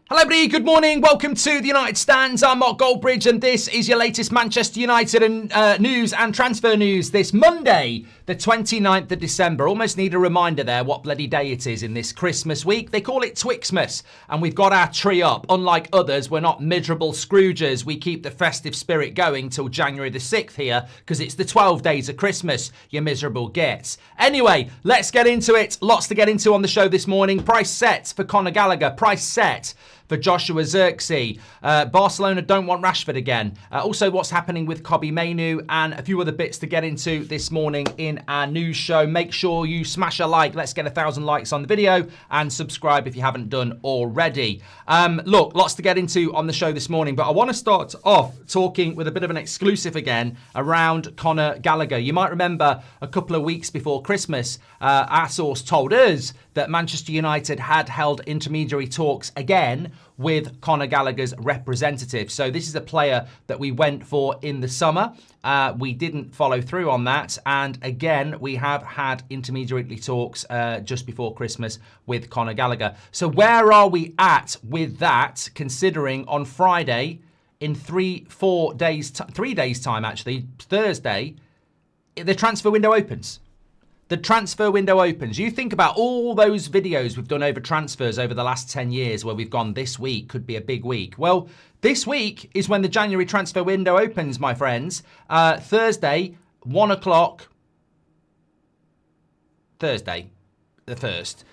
Hello everybody, good morning, welcome to the United Stands. I'm Mark Goldbridge and this is your latest Manchester United news and transfer news this Monday, the 29th of December. Almost need a reminder there what bloody day it is in this Christmas week. They call it Twixmas and we've got our tree up. Unlike others, we're not miserable Scroogers. We keep the festive spirit going till January the 6th here because it's the 12 days of Christmas, you miserable gets. Anyway, let's get into it. Lots to get into on the show this morning. Price set for Conor Gallagher, price set for Joshua Zirkzee. Barcelona don't want Rashford again. Also, what's happening with Mainoo and a few other bits to get into this morning in our news show. Make sure you smash a like. Let's get 1,000 likes on the video and subscribe if you haven't done already. Look, lots to get into on the show this morning, but I want to start off talking with a bit of an exclusive again around Conor Gallagher. You might remember a couple of weeks before Christmas, our source told us that Manchester United had held intermediary talks again with Conor Gallagher's representative. So this is a player that we went for in the summer. We didn't follow through on that. And again, we have had intermediary talks just before Christmas with Conor Gallagher. So where are we at with that, considering on Friday, in 3 days time actually, Thursday, the transfer window opens. The transfer window opens. You think about all those videos we've done over transfers over the last 10 years where we've gone, this week could be a big week. Well, this week is when the January transfer window opens, my friends. Thursday, 1 o'clock. Thursday, the 1st.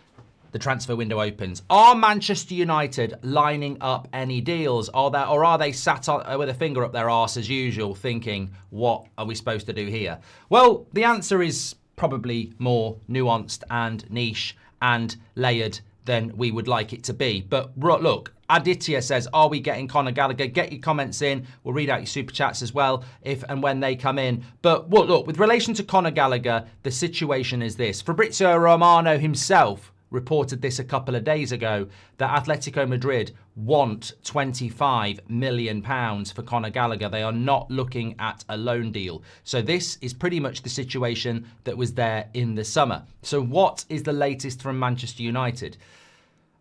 The transfer window opens. Are Manchester United lining up any deals? Or are they sat on, with a finger up their arse as usual thinking, what are we supposed to do here? Well, the answer is probably more nuanced and niche and layered than we would like it to be. But look, Aditya says, are we getting Conor Gallagher? Get your comments in. We'll read out your super chats as well if and when they come in. But look, with relation to Conor Gallagher, the situation is this. Fabrizio Romano himself reported this a couple of days ago, that Atletico Madrid want £25 million for Conor Gallagher. They are not looking at a loan deal. So this is pretty much the situation that was there in the summer. So what is the latest from Manchester United?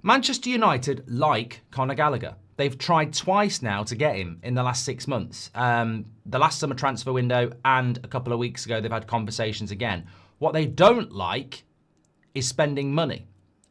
Manchester United like Conor Gallagher. They've tried twice now to get him in the last 6 months. The last summer transfer window and a couple of weeks ago, they've had conversations again. What they don't like is spending money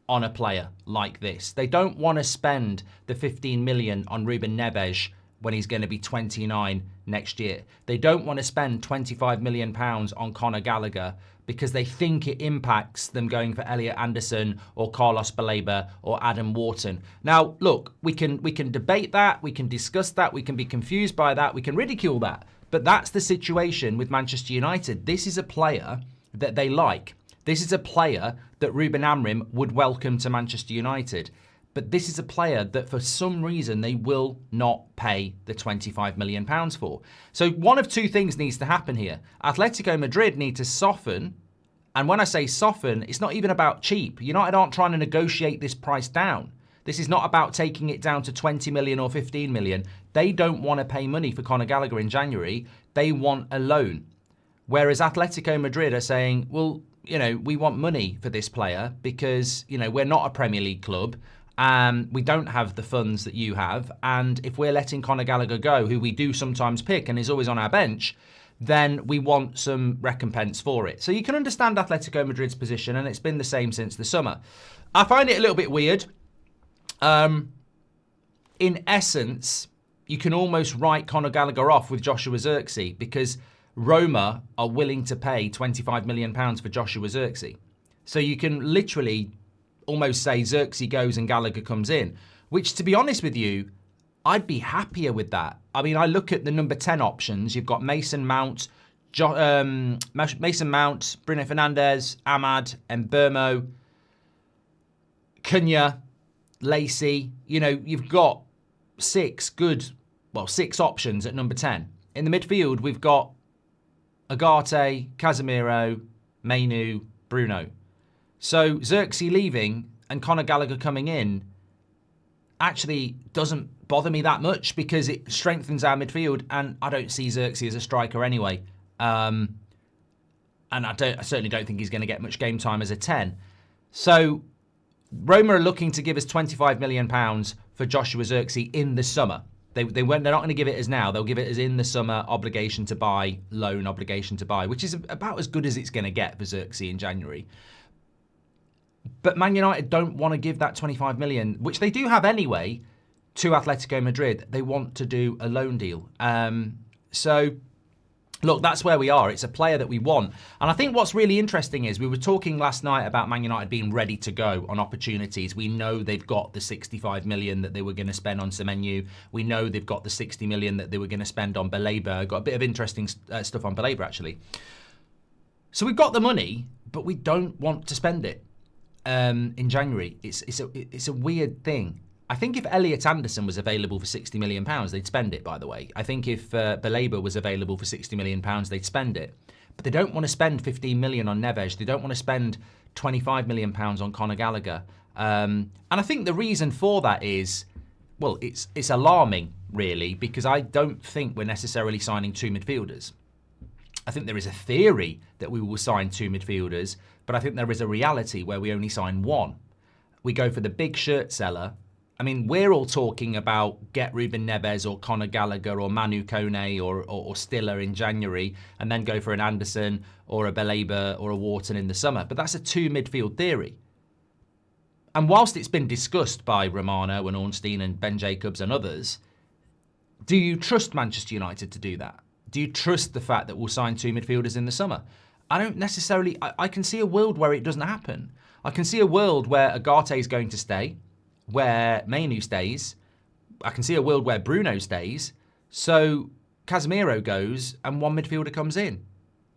on a player like this. They don't want to spend the 15 million on Ruben Neves when he's going to be 29 next year. They don't want to spend 25 million pounds on Conor Gallagher because they think it impacts them going for Elliot Anderson or Carlos Baleba or Adam Wharton. Now, look, we can debate that, we can discuss that, we can be confused by that, we can ridicule that. But that's the situation with Manchester United. This is a player that they like. This is a player that Ruben Amorim would welcome to Manchester United. But this is a player that for some reason they will not pay the £25 million for. So one of two things needs to happen here. Atletico Madrid need to soften. And when I say soften, it's not even about cheap. United aren't trying to negotiate this price down. This is not about taking it down to 20 million or 15 million. They don't want to pay money for Conor Gallagher in January. They want a loan. Whereas Atletico Madrid are saying, well, you know, we want money for this player because, you know, we're not a Premier League club. We don't have the funds that you have. And if we're letting Conor Gallagher go, who we do sometimes pick and is always on our bench, then we want some recompense for it. So you can understand Atletico Madrid's position, and it's been the same since the summer. I find it a little bit weird. In essence, you can almost write Conor Gallagher off with Joshua Zirkzee because Roma are willing to pay £25 million for Joshua Zirkzee. So you can literally almost say Zirkzee goes and Gallagher comes in, which, to be honest with you, I'd be happier with that. I mean, I look at the number 10 options. You've got Mason Mount, Bruno Fernandes, Ahmad, Mbeumo, Kone, Lacey. You know, you've got 6 options at number 10. In the midfield, we've got Agate, Casemiro, Mainoo, Bruno. So Zirkzee leaving and Conor Gallagher coming in actually doesn't bother me that much because it strengthens our midfield, and I don't see Zirkzee as a striker anyway. And I certainly don't think he's going to get much game time as a 10. So Roma are looking to give us £25 million for Joshua Zirkzee in the summer. They're not going to give it as now. They'll give it as in the summer, obligation to buy, loan obligation to buy, which is about as good as it's going to get for Zirkzee in January. But Man United don't want to give that 25 million, which they do have anyway, to Atletico Madrid. They want to do a loan deal. So, look, that's where we are. It's a player that we want. And I think what's really interesting is we were talking last night about Man United being ready to go on opportunities. We know they've got the 65 million that they were going to spend on Semenyo. We know they've got the 60 million that they were going to spend on Baleba. Got a bit of interesting stuff on Baleba, actually. So we've got the money, but we don't want to spend it. In January. It's a weird thing. I think if Elliot Anderson was available for £60 million, they'd spend it, by the way. I think if Baleba was available for £60 million, they'd spend it. But they don't want to spend 15 million on Neves. They don't want to spend £25 million on Conor Gallagher. And I think the reason for that is, well, it's alarming, really, because I don't think we're necessarily signing 2 midfielders. I think there is a theory that we will sign 2 midfielders, but I think there is a reality where we only sign 1. We go for the big shirt seller. I mean, we're all talking about get Ruben Neves or Conor Gallagher or Manu Kone or Stiller in January and then go for an Anderson or a Baleba or a Wharton in the summer. But that's a 2 midfield theory. And whilst it's been discussed by Romano and Ornstein and Ben Jacobs and others, do you trust Manchester United to do that? Do you trust the fact that we'll sign 2 midfielders in the summer? I don't necessarily. I can see a world where it doesn't happen. I can see a world where Agate is going to stay, where Mainoo stays. I can see a world where Bruno stays. So Casemiro goes and 1 midfielder comes in.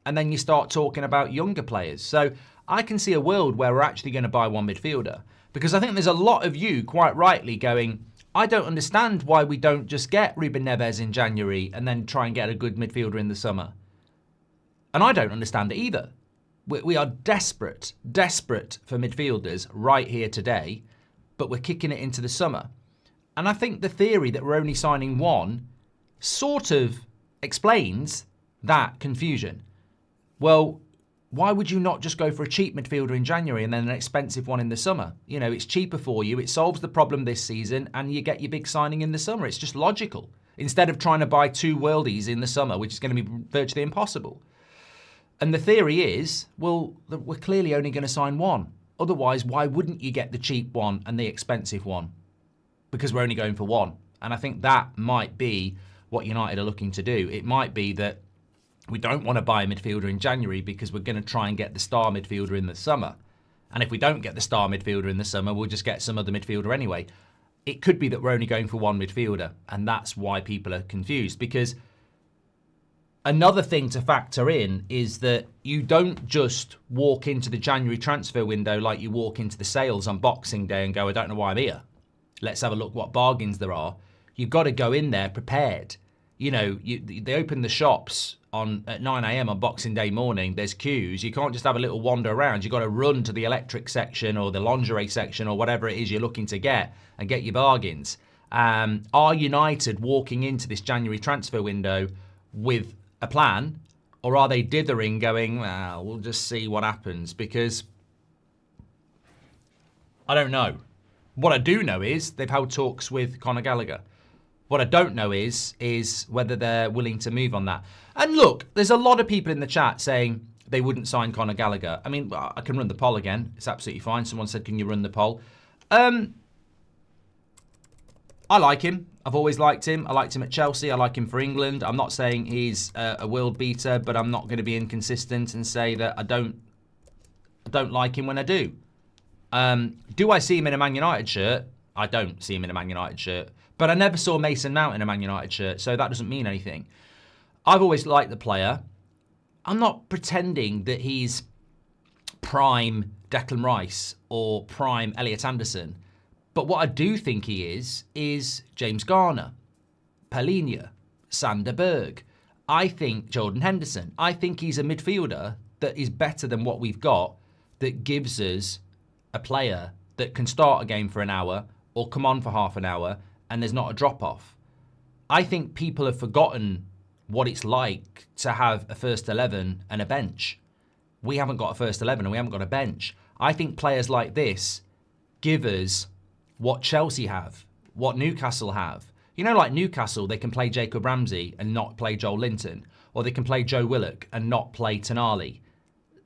And then you start talking about younger players. So I can see a world where we're actually going to buy 1 midfielder. Because I think there's a lot of you, quite rightly, going, I don't understand why we don't just get Ruben Neves in January and then try and get a good midfielder in the summer. And I don't understand it either. We are desperate for midfielders right here today, but we're kicking it into the summer. And I think the theory that we're only signing 1 sort of explains that confusion. Well, why would you not just go for a cheap midfielder in January and then an expensive one in the summer? You know, it's cheaper for you, it solves the problem this season, and you get your big signing in the summer. It's just logical. Instead of trying to buy 2 worldies in the summer, which is going to be virtually impossible. And the theory is, well, we're clearly only going to sign 1. Otherwise, why wouldn't you get the cheap one and the expensive one? Because we're only going for 1. And I think that might be what United are looking to do. It might be that we don't want to buy a midfielder in January because we're going to try and get the star midfielder in the summer. And if we don't get the star midfielder in the summer, we'll just get some other midfielder anyway. It could be that we're only going for 1 midfielder. And that's why people are confused. Because another thing to factor in is that you don't just walk into the January transfer window like you walk into the sales on Boxing Day and go, I don't know why I'm here. Let's have a look what bargains there are. You've got to go in there prepared. You know, they open the shops at 9 a.m. on Boxing Day morning. There's queues. You can't just have a little wander around. You've got to run to the electric section or the lingerie section or whatever it is you're looking to get and get your bargains. Are United walking into this January transfer window with a plan, or are they dithering going, well, we'll just see what happens? Because I don't know. What I do know is they've held talks with Conor Gallagher. What I don't know is whether they're willing to move on that. And look, there's a lot of people in the chat saying they wouldn't sign Conor Gallagher. I mean, I can run the poll again. It's absolutely fine. Someone said, can you run the poll? I like him. I've always liked him. I liked him at Chelsea. I like him for England. I'm not saying he's a world beater, but I'm not going to be inconsistent and say that I don't like him when I do. Do I see him in a Man United shirt? I don't see him in a Man United shirt. But I never saw Mason Mount in a Man United shirt, so that doesn't mean anything. I've always liked the player. I'm not pretending that he's prime Declan Rice or prime Elliot Anderson. But what I do think he is James Garner, Palhinha, Sander Berg. I think Jordan Henderson. I think he's a midfielder that is better than what we've got, that gives us a player that can start a game for an hour or come on for half an hour and there's not a drop-off. I think people have forgotten what it's like to have a first 11 and a bench. We haven't got a first 11 and we haven't got a bench. I think players like this give us what Chelsea have, what Newcastle have. You know, like Newcastle, they can play Jacob Ramsey and not play Joel Linton, or they can play Joe Willock and not play Tonali.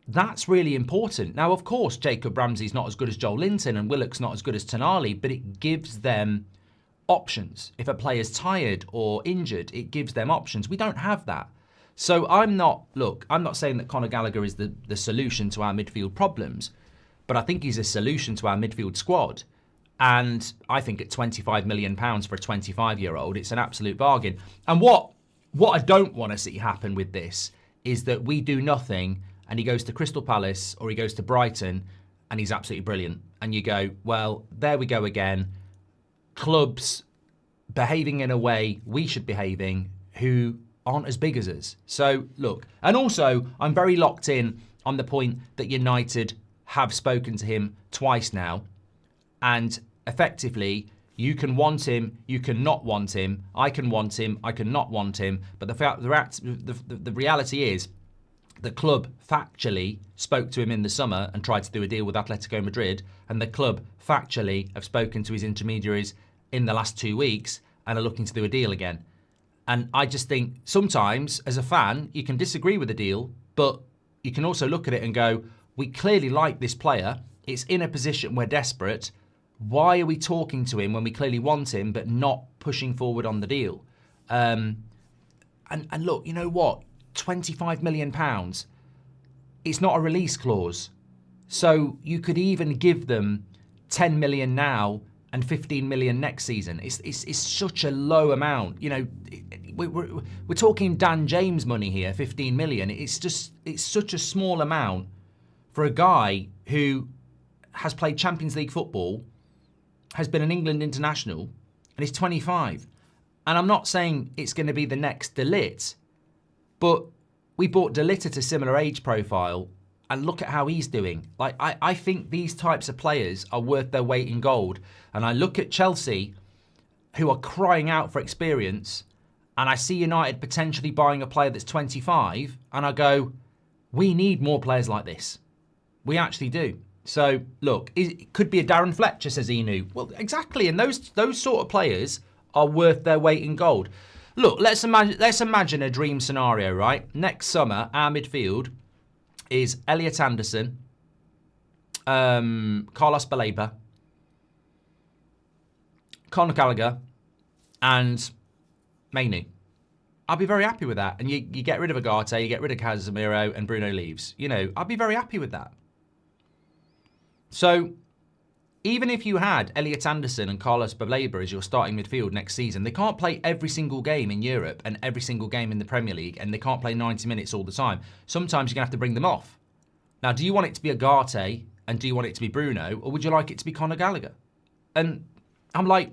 That's really important. Now, of course, Jacob Ramsey's not as good as Joel Linton and Willock's not as good as Tonali, but it gives them options. If a player's tired or injured, it gives them options. We don't have that. So I'm not saying that Conor Gallagher is the solution to our midfield problems, but I think he's a solution to our midfield squad. And I think at £25 million for a 25-year-old, it's an absolute bargain. And what I don't want to see happen with this is that we do nothing and he goes to Crystal Palace or he goes to Brighton and he's absolutely brilliant. And you go, well, there we go again. Clubs behaving in a way we should be behaving who aren't as big as us. So, look. And also, I'm very locked in on the point that United have spoken to him twice now. And effectively, you can want him, you can not want him. I can want him, I can not want him. But the reality is, the club factually spoke to him in the summer and tried to do a deal with Atletico Madrid. And the club factually have spoken to his intermediaries in the last 2 weeks and are looking to do a deal again. And I just think sometimes, as a fan, you can disagree with the deal, but you can also look at it and go, we clearly like this player. It's in a position we're desperate. Why are we talking to him when we clearly want him, but not pushing forward on the deal? And look, you know what? £25 million. It's not a release clause. So you could even give them 10 million now and 15 million next season. It's such a low amount. You know, we're talking Dan James money here, 15 million. It's such a small amount for a guy who has played Champions League football, has been an England international, and he's 25. And I'm not saying it's going to be the next De Ligt, but we bought De Ligt at a similar age profile, and look at how he's doing. Like, I think these types of players are worth their weight in gold. And I look at Chelsea, who are crying out for experience, and I see United potentially buying a player that's 25, and I go, we need more players like this. We actually do. So, look, it could be a Darren Fletcher, says Enu. Well, exactly, and those sort of players are worth their weight in gold. Look, let's imagine a dream scenario, right? Next summer, our midfield is Elliot Anderson, Carlos Baleba, Conor Gallagher, and Mainoo. I'll be very happy with that. And you get rid of Agate, you get rid of Casemiro, and Bruno leaves. You know, I'll be very happy with that. So, even if you had Elliot Anderson and Carlos Baleba as your starting midfield next season, they can't play every single game in Europe and every single game in the Premier League, and they can't play 90 minutes all the time. Sometimes you're going to have to bring them off. Now, do you want it to be Agate and do you want it to be Bruno, or would you like it to be Conor Gallagher? And I'm like,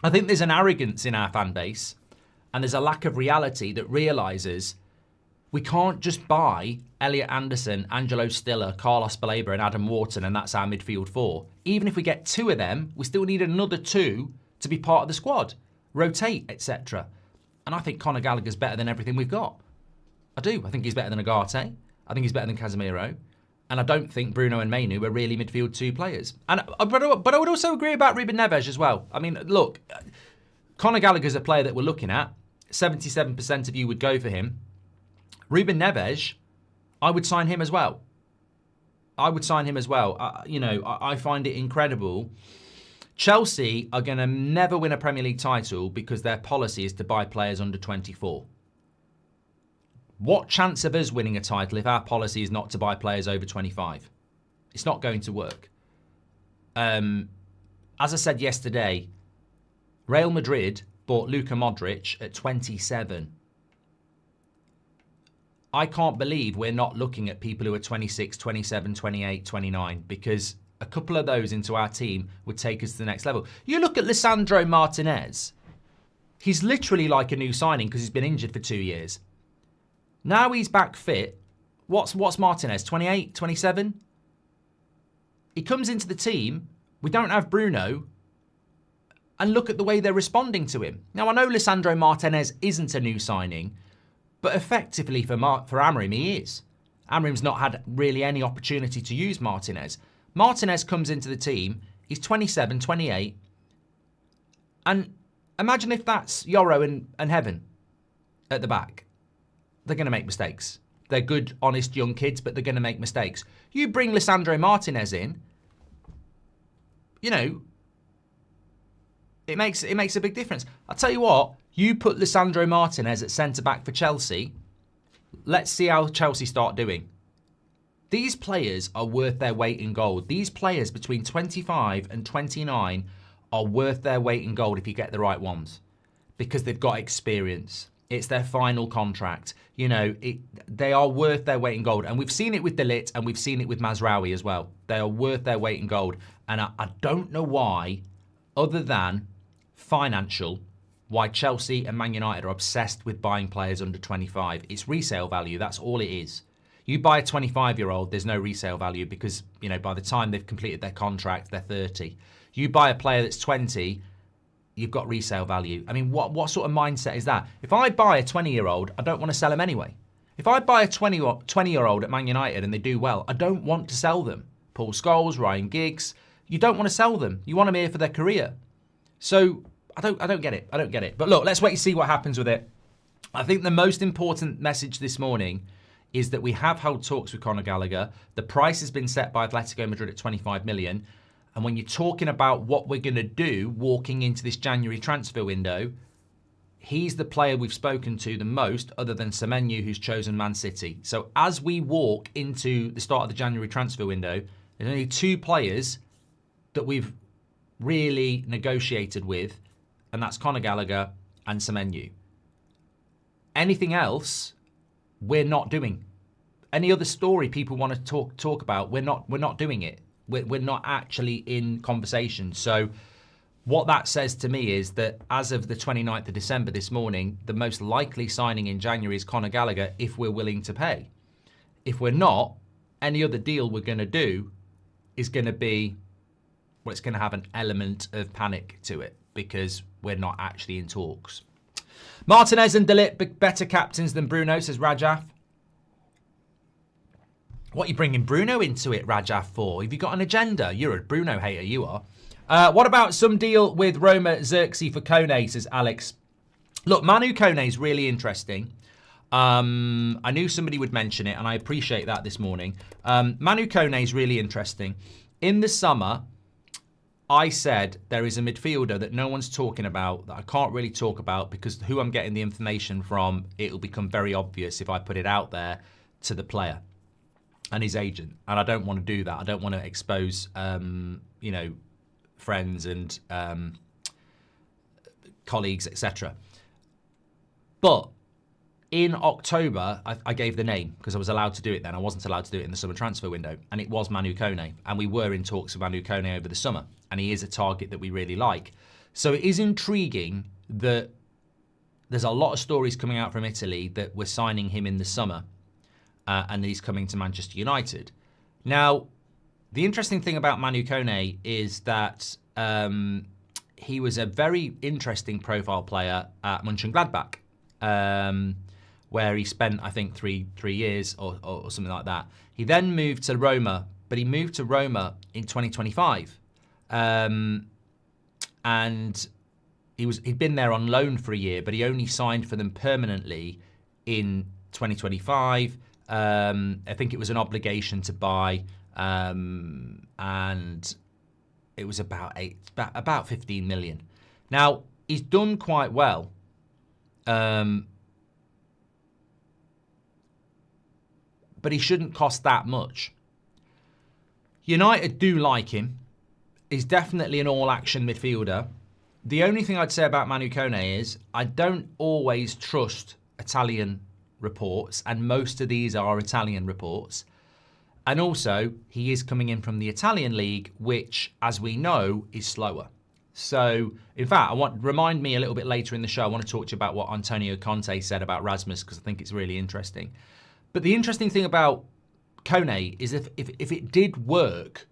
I think there's an arrogance in our fan base, and there's a lack of reality that realises we can't just buy Elliot Anderson, Angelo Stiller, Carlos Baleba and Adam Wharton, and that's our midfield four. Even if we get two of them, we still need another two to be part of the squad, rotate, etc. And I think Conor Gallagher's better than everything we've got. I do. I think he's better than Agate. I think he's better than Casemiro. And I don't think Bruno and Mainoo are really midfield two players. But I would also agree about Ruben Neves as well. I mean, look, Conor Gallagher's a player that we're looking at. 77% of you would go for him. Ruben Neves, I would sign him as well. I would sign him as well. I find it incredible. Chelsea are going to never win a Premier League title because their policy is to buy players under 24. What chance of us winning a title if our policy is not to buy players over 25? It's not going to work. As I said yesterday, Real Madrid bought Luka Modric at 27. I can't believe we're not looking at people who are 26, 27, 28, 29, because a couple of those into our team would take us to the next level. You look at Lisandro Martinez. He's literally like a new signing because he's been injured for 2 years. Now he's back fit. What's Martinez, 28, 27? He comes into the team. We don't have Bruno. And look at the way they're responding to him. Now, I know Lisandro Martinez isn't a new signing, but effectively for Amorim, he is. Amorim's not had really any opportunity to use Martinez. Martinez comes into the team. He's 27, 28. And imagine if that's Yoro and Heaven at the back. They're going to make mistakes. They're good, honest young kids, but they're going to make mistakes. You bring Lisandro Martinez in, you know, it makes a big difference. I'll tell you what, you put Lisandro Martinez at centre-back for Chelsea, let's see how Chelsea start doing. These players are worth their weight in gold. These players between 25 and 29 are worth their weight in gold if you get the right ones, because they've got experience. It's their final contract. You know, they are worth their weight in gold. And we've seen it with De Ligt and we've seen it with Mazraoui as well. They are worth their weight in gold. And I don't know why, other than financial, why Chelsea and Man United are obsessed with buying players under 25. It's resale value. That's all it is. You buy a 25-year-old, there's no resale value because, you know, by the time they've completed their contract, they're 30. You buy a player that's 20, you've got resale value. I mean, what sort of mindset is that? If I buy a 20-year-old, I don't want to sell him anyway. If I buy a 20-year-old at Man United and they do well, I don't want to sell them. Paul Scholes, Ryan Giggs, you don't want to sell them. You want them here for their career. So I don't get it. I don't get it. But look, let's wait and see what happens with it. I think the most important message this morning is that we have held talks with Conor Gallagher. The price has been set by Atletico Madrid at 25 million. And when you're talking about what we're going to do walking into this January transfer window, he's the player we've spoken to the most, other than Semenyo, who's chosen Man City. So as we walk into the start of the January transfer window, there's only two players that we've really negotiated with, and that's Conor Gallagher and Semenyo. Anything else, we're not doing. Any other story people want to talk about, we're not doing it. We're not actually in conversation. So what that says to me is that as of the 29th of December this morning, the most likely signing in January is Conor Gallagher if we're willing to pay. If we're not, any other deal we're going to do is going to be, well, it's going to have an element of panic to it because we're not actually in talks. Martinez and De Ligt, better captains than Bruno, says Rajaf. What are you bringing Bruno into it, Rajaf, for? Have you got an agenda? You're a Bruno hater, you are. What about some deal with Roma Zirkzee for Kone, says Alex. Look, Manu Kone is really interesting. I knew somebody would mention it, and I appreciate that this morning. Manu Kone is really interesting. In the summer, I said there is a midfielder that no one's talking about, that I can't really talk about because who I'm getting the information from, it'll become very obvious if I put it out there to the player and his agent. And I don't want to do that. I don't want to expose, you know, friends and colleagues, etc. But in October, I gave the name because I was allowed to do it then. I wasn't allowed to do it in the summer transfer window. And it was Manu Kone. And we were in talks with Manu Kone over the summer. And he is a target that we really like. So it is intriguing that there's a lot of stories coming out from Italy that we're signing him in the summer. And he's coming to Manchester United. Now, the interesting thing about Manu Kone is that he was a very interesting profile player at Mönchengladbach, where he spent, I think, three years or something like that. He then moved to Roma, but he moved to Roma in 2025. And he'd been there on loan for a year, but he only signed for them permanently in 2025. I think it was an obligation to buy, and it was about 15 million. Now, he's done quite well. But he shouldn't cost that much. United do like him. He's definitely an all-action midfielder. The only thing I'd say about Manu Kone is I don't always trust Italian reports, and most of these are Italian reports. And also, he is coming in from the Italian league, which, as we know, is slower. So, in fact, remind me a little bit later in the show, I want to talk to you about what Antonio Conte said about Rasmus, because I think it's really interesting. But the interesting thing about Kone is if it did work,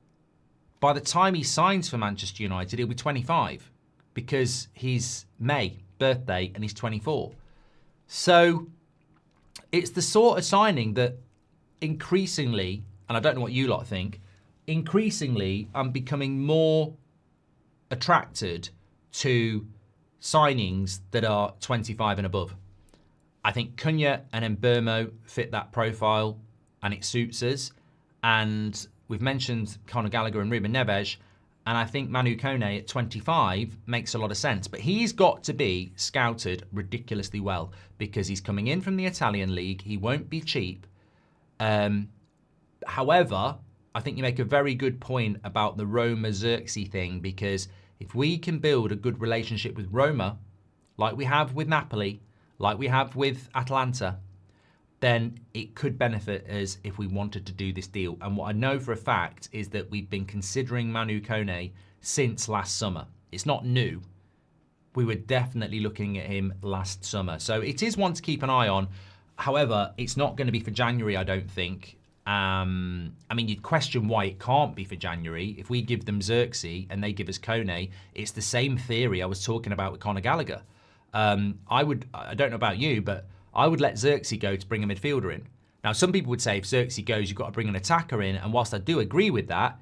by the time he signs for Manchester United, he'll be 25, because he's May birthday and he's 24. So it's the sort of signing that increasingly, and I don't know what you lot think, increasingly I'm becoming more attracted to signings that are 25 and above. I think Kone and Mbeumo fit that profile and it suits us. And we've mentioned Conor Gallagher and Ruben Neves. And I think Manu Kone at 25 makes a lot of sense. But he's got to be scouted ridiculously well because he's coming in from the Italian league. He won't be cheap. However, I think you make a very good point about the Roma-Zirkzee thing because if we can build a good relationship with Roma, like we have with Napoli, like we have with Atalanta, then it could benefit us if we wanted to do this deal. And what I know for a fact is that we've been considering Manu Kone since last summer. It's not new. We were definitely looking at him last summer. So it is one to keep an eye on. However, it's not going to be for January, I don't think. I mean, you'd question why it can't be for January. If we give them Zirkzee and they give us Kone, it's the same theory I was talking about with Conor Gallagher. I don't know about you, but I would let Zirkzee go to bring a midfielder in. Now, some people would say if Zirkzee goes, you've got to bring an attacker in. And whilst I do agree with that,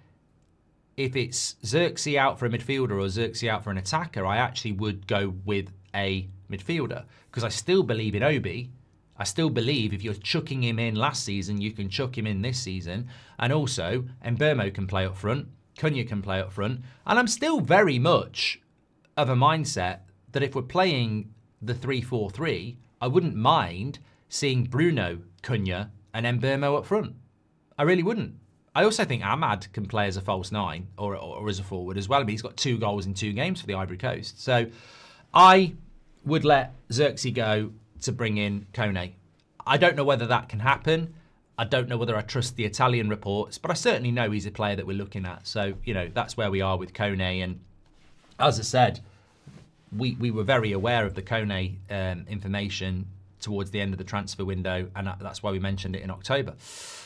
if it's Zirkzee out for a midfielder or Zirkzee out for an attacker, I actually would go with a midfielder because I still believe in Obi. I still believe if you're chucking him in last season, you can chuck him in this season. And also, Mbeumo can play up front. Kone can play up front. And I'm still very much of a mindset that if we're playing the 3-4-3, I wouldn't mind seeing Bruno, Kone and Mbeumo up front. I really wouldn't. I also think Ahmad can play as a false nine or as a forward as well. I mean, he's got 2 goals in 2 games for the Ivory Coast. So I would let Zirkzee go to bring in Kone. I don't know whether that can happen. I don't know whether I trust the Italian reports, but I certainly know he's a player that we're looking at. So, that's where we are with Kone. And as I said, we were very aware of the Kone information towards the end of the transfer window, and that's why we mentioned it in October.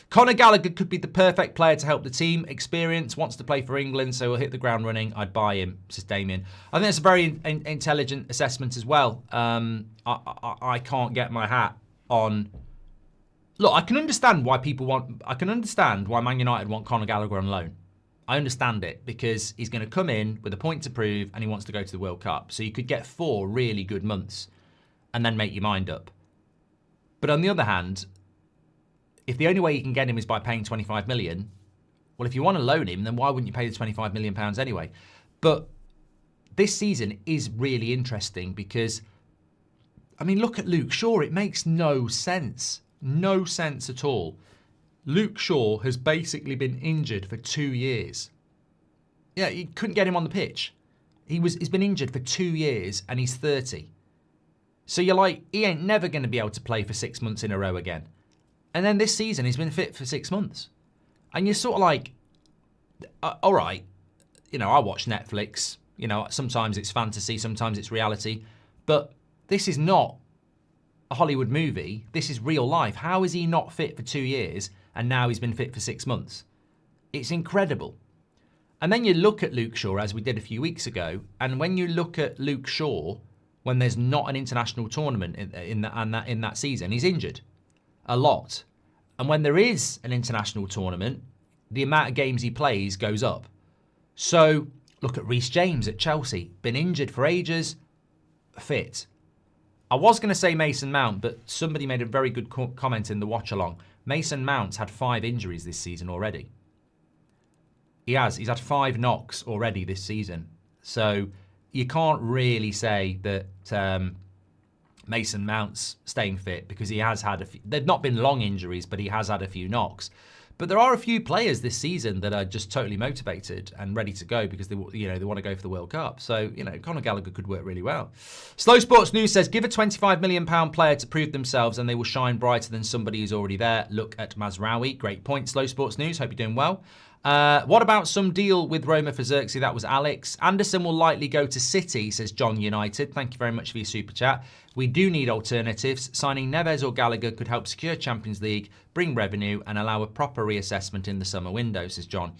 Conor Gallagher could be the perfect player to help the team. Experience, wants to play for England, so he'll hit the ground running. I'd buy him, says Damien. I think that's a very intelligent assessment as well. I can't get my hat on... Look, I can understand why Man United want Conor Gallagher on loan. I understand it because he's going to come in with a point to prove and he wants to go to the World Cup. So you could get 4 really good months and then make your mind up. But on the other hand, if the only way you can get him is by paying 25 million, well, if you want to loan him, then why wouldn't you pay the 25 million pounds anyway? But this season is really interesting because, I mean, look at Luke Shaw. It makes no sense. No sense at all. Luke Shaw has basically been injured for 2 years. Yeah, you couldn't get him on the pitch. He's been injured for 2 years and he's 30. So you're like, he ain't never going to be able to play for 6 months in a row again. And then this season, he's been fit for 6 months. And you're sort of like, all right, I watch Netflix. Sometimes it's fantasy, sometimes it's reality. But this is not a Hollywood movie. This is real life. How is he not fit for 2 years and now he's been fit for 6 months? It's incredible. And then you look at Luke Shaw, as we did a few weeks ago, and when you look at Luke Shaw, when there's not an international tournament in that season, he's injured a lot. And when there is an international tournament, the amount of games he plays goes up. So look at Reece James at Chelsea, been injured for ages, fit. I was going to say Mason Mount, but somebody made a very good comment in the watch along. Mason Mount's had 5 injuries this season already. He has. He's had 5 knocks already this season. So you can't really say that Mason Mount's staying fit because he has had a few. They've not been long injuries, but he has had a few knocks. But there are a few players this season that are just totally motivated and ready to go because they want to go for the World Cup. So, Conor Gallagher could work really well. Slow Sports News says, give a £25 million player to prove themselves and they will shine brighter than somebody who's already there. Look at Mazraoui. Great point, Slow Sports News. Hope you're doing well. What about some deal with Roma for Zirkzee? That was Alex. Anderson will likely go to City, says John United. Thank you very much for your super chat. We do need alternatives. Signing Neves or Gallagher could help secure Champions League, bring revenue, and allow a proper reassessment in the summer window, says John.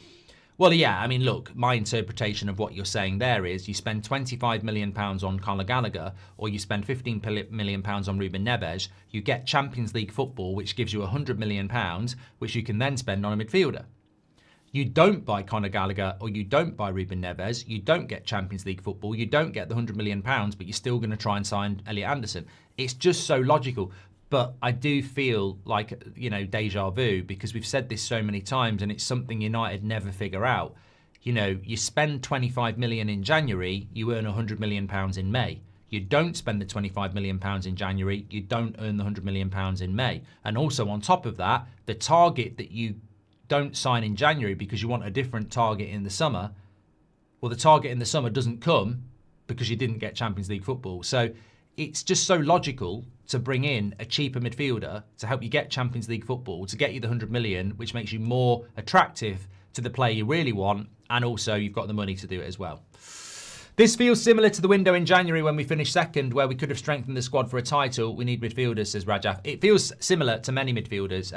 Well, yeah, I mean, look, my interpretation of what you're saying there is you spend £25 million on Conor Gallagher or you spend £15 million on Ruben Neves, you get Champions League football, which gives you £100 million, which you can then spend on a midfielder. You don't buy Conor Gallagher or you don't buy Ruben Neves, you don't get Champions League football, you don't get the £100 million, but you're still going to try and sign Elliot Anderson. It's just so logical. But I do feel like, deja vu, because we've said this so many times and it's something United never figure out. You spend 25 million in January, you earn £100 million in May. You don't spend the £25 million in January, you don't earn the £100 million in May. And also on top of that, the target that you don't sign in January because you want a different target in the summer, well, the target in the summer doesn't come because you didn't get Champions League football. So it's just so logical to bring in a cheaper midfielder to help you get Champions League football, to get you the 100 million, which makes you more attractive to the player you really want, and also you've got the money to do it as well. This feels similar to the window in January when we finished second, where we could have strengthened the squad for a title. We need midfielders, says Rajaf. It feels similar to many midfielders.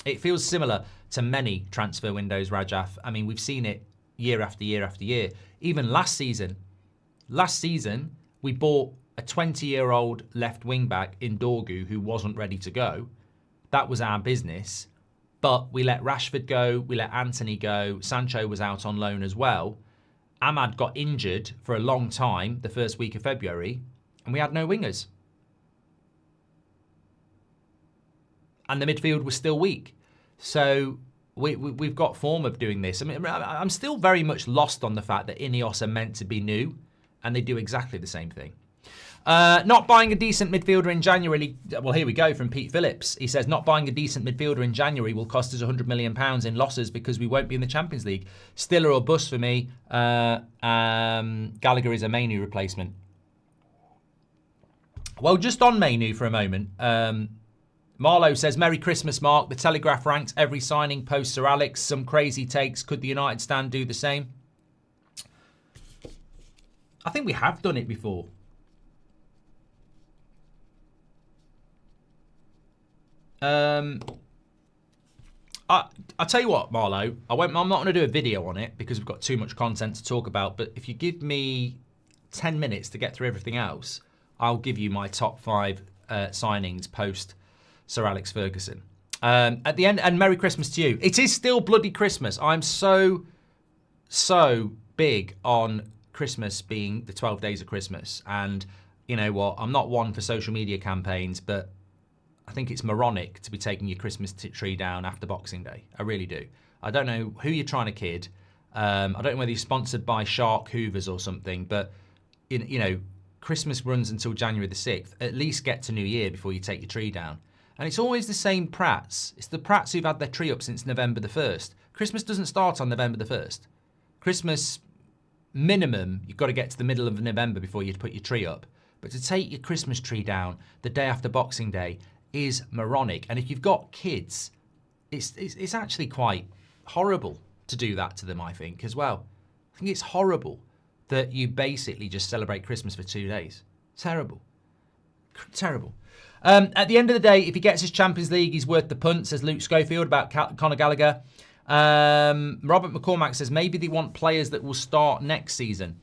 It feels similar to many transfer windows, Rajaf. I mean, we've seen it year after year after year. Even last season, we bought a 20-year-old left wing-back in Dorgu who wasn't ready to go. That was our business. But we let Rashford go, we let Anthony go, Sancho was out on loan as well. Ahmad got injured for a long time the first week of February, and we had no wingers. And the midfield was still weak. So we've got form of doing this. I mean, I'm still very much lost on the fact that Ineos are meant to be new, and they do exactly the same thing. Not buying a decent midfielder in January. Well, here we go from Pete Phillips. He says, not buying a decent midfielder in January will cost us £100 million in losses because we won't be in the Champions League. Stiller or bust for me. Gallagher is a Mainoo replacement. Well, just on Mainoo for a moment. Marlowe says, Merry Christmas, Mark. The Telegraph ranks every signing post Sir Alex. Some crazy takes. Could the United stand do the same? I think we have done it before. I'll tell you what, Marlowe. I'm not going to do a video on it because we've got too much content to talk about. But if you give me 10 minutes to get through everything else, I'll give you my top 5 signings post Sir Alex Ferguson. At the end, and Merry Christmas to you. It is still bloody Christmas. I'm so big on Christmas being the 12 days of Christmas. And you know what? I'm not one for social media campaigns, but I think it's moronic to be taking your Christmas tree down after Boxing Day. I really do. I don't know who you're trying to kid. I don't know whether you're sponsored by Shark Hoovers or something, but Christmas runs until January the 6th. At least get to New Year before you take your tree down. And it's always the same prats. It's the prats who've had their tree up since November the 1st. Christmas doesn't start on November the 1st. Christmas, minimum, you've got to get to the middle of November before you put your tree up. But to take your Christmas tree down the day after Boxing Day is moronic. And if you've got kids, it's actually quite horrible to do that to them, I think, as well. I think it's horrible that you basically just celebrate Christmas for 2 days. Terrible. Terrible. At the end of the day, if he gets his Champions League, he's worth the punt, says Luke Schofield about Conor Gallagher. Robert McCormack says maybe they want players that will start next season.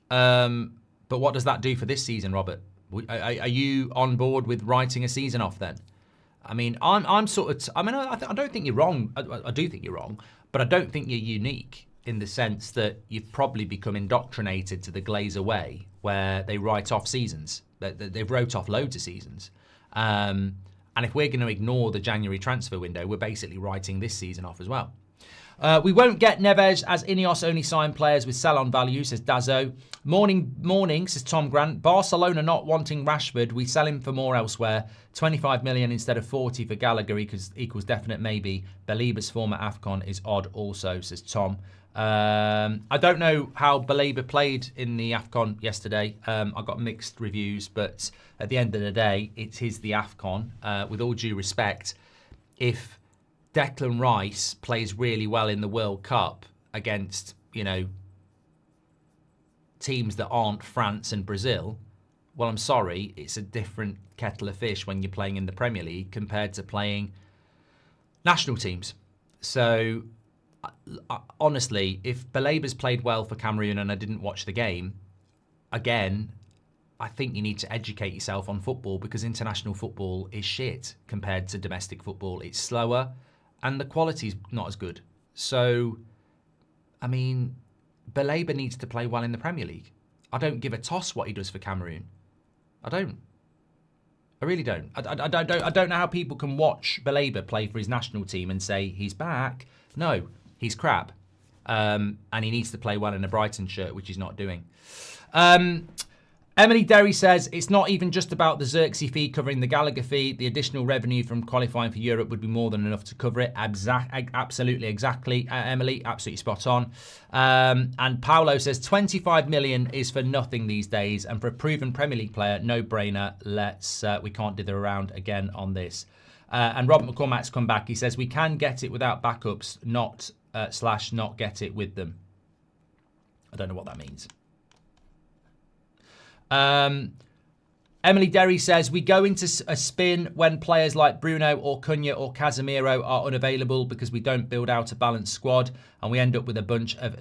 But what does that do for this season, Robert? Are you on board with writing a season off then? I mean, I don't think you're wrong. I do think you're wrong, but I don't think you're unique in the sense that you've probably become indoctrinated to the Glazer way, where they write off seasons. They've wrote off loads of seasons. And if we're going to ignore the January transfer window, we're basically writing this season off as well. We won't get Neves as Ineos only sign players with sell-on value, says Dazzo. Morning, says Tom Grant. Barcelona not wanting Rashford. We sell him for more elsewhere. 25 million instead of 40 for Gallagher equals definite maybe. Baleba's former AFCON is odd also, says Tom. I don't know how Baleba played in the AFCON yesterday. I got mixed reviews, but at the end of the day, it is the AFCON. With all due respect, if Declan Rice plays really well in the World Cup against, teams that aren't France and Brazil, well, I'm sorry, it's a different kettle of fish when you're playing in the Premier League compared to playing national teams. So, honestly, if Baleba's played well for Cameroon and I didn't watch the game, again, I think you need to educate yourself on football, because international football is shit compared to domestic football. It's slower and the quality's not as good. So, I mean, Baleba needs to play well in the Premier League. I don't give a toss what he does for Cameroon. I don't. I really don't. I don't know how people can watch Baleba play for his national team and say he's back. No, he's crap. And he needs to play well in a Brighton shirt, which he's not doing. Emily Derry says, it's not even just about the Zirkzee fee covering the Gallagher fee. The additional revenue from qualifying for Europe would be more than enough to cover it. Absolutely, exactly, Emily. Absolutely spot on. And Paolo says, 25 million is for nothing these days. And for a proven Premier League player, no-brainer. We can't dither around again on this. And Robert McCormack's come back. He says, we can get it without backups, not get it with them. I don't know what that means. Emily Derry says, we go into a spin when players like Bruno or Kone or Casemiro are unavailable because we don't build out a balanced squad and we end up with a bunch of